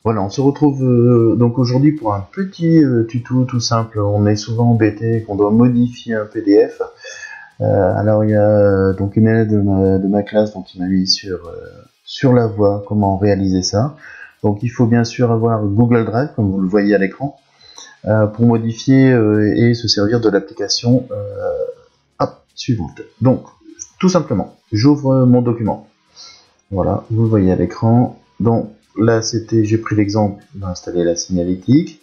Voilà, on se retrouve donc aujourd'hui pour un petit tuto tout simple. On est souvent embêté qu'on doit modifier un PDF. Alors il y a donc une élève de ma classe donc, qui m'a mis sur la voie comment réaliser ça. Donc il faut bien sûr avoir Google Drive comme vous le voyez à l'écran pour modifier et se servir de l'application suivante. Donc tout simplement, j'ouvre mon document. Voilà, vous le voyez à l'écran. Donc là, j'ai pris l'exemple d'installer la signalétique.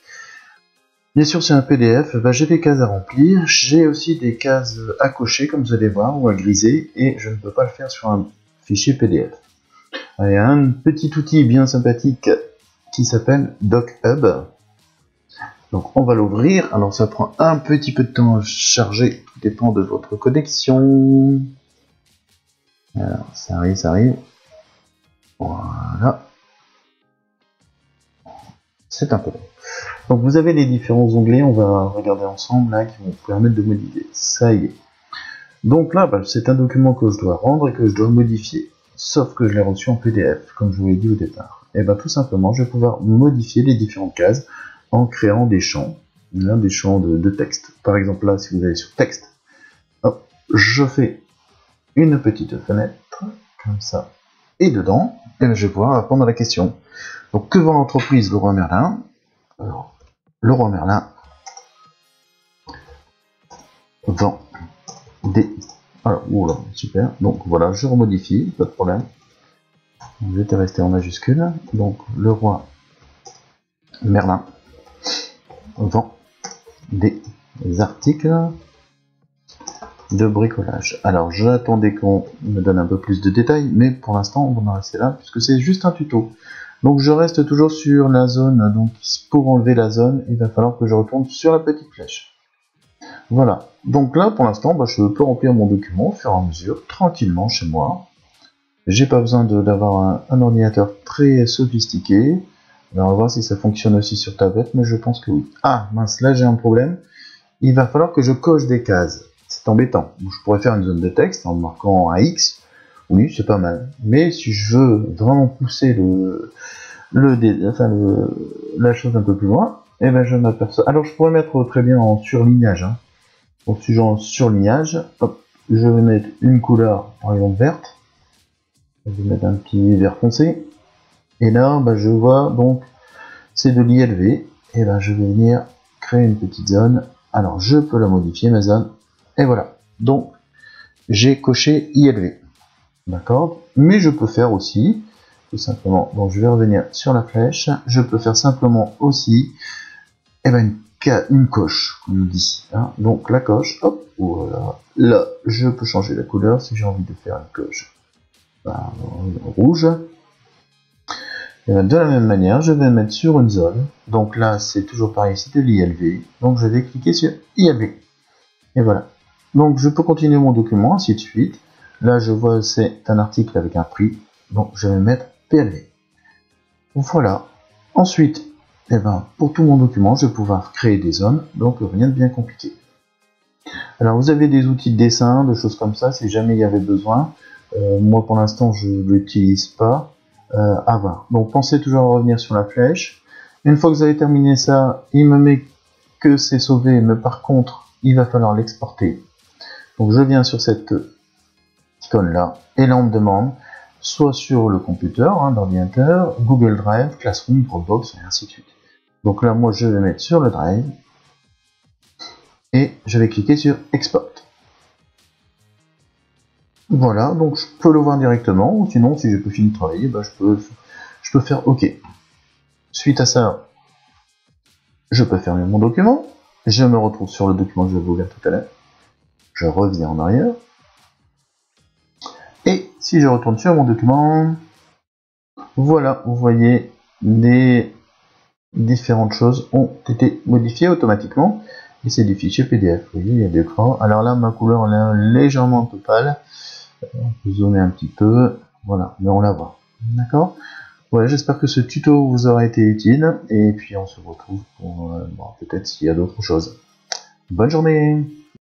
Bien sûr, c'est un PDF, j'ai des cases à remplir, j'ai aussi des cases à cocher, comme vous allez voir, ou à griser, et je ne peux pas le faire sur un fichier PDF. Il y a un petit outil bien sympathique qui s'appelle DocHub. Donc on va l'ouvrir, alors ça prend un petit peu de temps à charger, tout dépend de votre connexion. Alors, ça arrive. Voilà. C'est un peu long. Donc vous avez les différents onglets, on va regarder ensemble là, qui vont vous permettre de modifier. Ça y est. Donc là, c'est un document que je dois rendre et que je dois modifier. Sauf que je l'ai reçu en PDF, comme je vous l'ai dit au départ. Et tout simplement, je vais pouvoir modifier les différentes cases en créant des champs. Des champs de texte. Par exemple là, si vous allez sur texte, hop, je fais une petite fenêtre, comme ça. Et dedans, je vais pouvoir répondre à la question. Donc que vend l'entreprise Leroy Merlin? Alors, Leroy Merlin vend des... Alors, oula, super. Donc voilà, je remodifie, pas de problème. Vous êtes resté en majuscule. Donc Leroy Merlin vend des articles de bricolage. Alors j'attendais qu'on me donne un peu plus de détails, mais pour l'instant on va en rester là, puisque c'est juste un tuto. Donc je reste toujours sur la zone, donc pour enlever la zone, il va falloir que je retourne sur la petite flèche. Voilà, donc là pour l'instant, je peux remplir mon document au fur et à mesure, tranquillement chez moi. J'ai pas besoin d'avoir un ordinateur très sophistiqué. Alors, on va voir si ça fonctionne aussi sur tablette, mais je pense que oui. Ah mince, là j'ai un problème. Il va falloir que je coche des cases. C'est embêtant. Je pourrais faire une zone de texte en marquant un X. Oui, c'est pas mal. Mais si je veux vraiment pousser la chose un peu plus loin, je m'aperçois. Alors je pourrais mettre très bien en surlignage. Donc si j'ai en surlignage, hop, je vais mettre une couleur, par exemple verte. Je vais mettre un petit vert foncé. Et là, je vois donc c'est de l'ILV. Et je vais venir créer une petite zone. Alors je peux la modifier ma zone. Et voilà. Donc j'ai coché ILV. D'accord, mais je peux faire aussi, tout simplement, donc je vais revenir sur la flèche, je peux faire simplement aussi, une coche, comme on dit, donc la coche, hop, voilà, là, je peux changer la couleur si j'ai envie de faire une coche rouge, et de la même manière, je vais mettre sur une zone, donc là, c'est toujours pareil, c'est de l'ILV, donc je vais cliquer sur ILV, et voilà, donc je peux continuer mon document, ainsi de suite. Là, je vois c'est un article avec un prix, donc je vais mettre PLV. Voilà. Ensuite, pour tout mon document, je vais pouvoir créer des zones, donc rien de bien compliqué. Alors, vous avez des outils de dessin, de choses comme ça, si jamais il y avait besoin. Moi, pour l'instant, je ne l'utilise pas. À voir. Donc, pensez toujours à revenir sur la flèche. Une fois que vous avez terminé ça, il me met que c'est sauvé, mais par contre, il va falloir l'exporter. Donc, je viens sur cette là, et là on me demande soit sur le computer, l'ordinateur, Google Drive, Classroom, Dropbox, et ainsi de suite. Donc là, moi, je vais mettre sur le Drive, et je vais cliquer sur Export. Voilà, donc je peux le voir directement, ou sinon, si j'ai pas fini de travailler, je peux faire OK. Suite à ça, je peux fermer mon document, je me retrouve sur le document que j'avais ouvert tout à l'heure, je reviens en arrière, et si je retourne sur mon document, voilà, vous voyez, les différentes choses ont été modifiées automatiquement. Et c'est du fichier PDF. Vous voyez, il y a des crans. Alors là, ma couleur elle est légèrement un peu pâle. On peut zoomer un petit peu. Voilà, mais on la voit. D'accord. Voilà, j'espère que ce tuto vous aura été utile, et puis on se retrouve pour peut-être s'il y a d'autres choses. Bonne journée!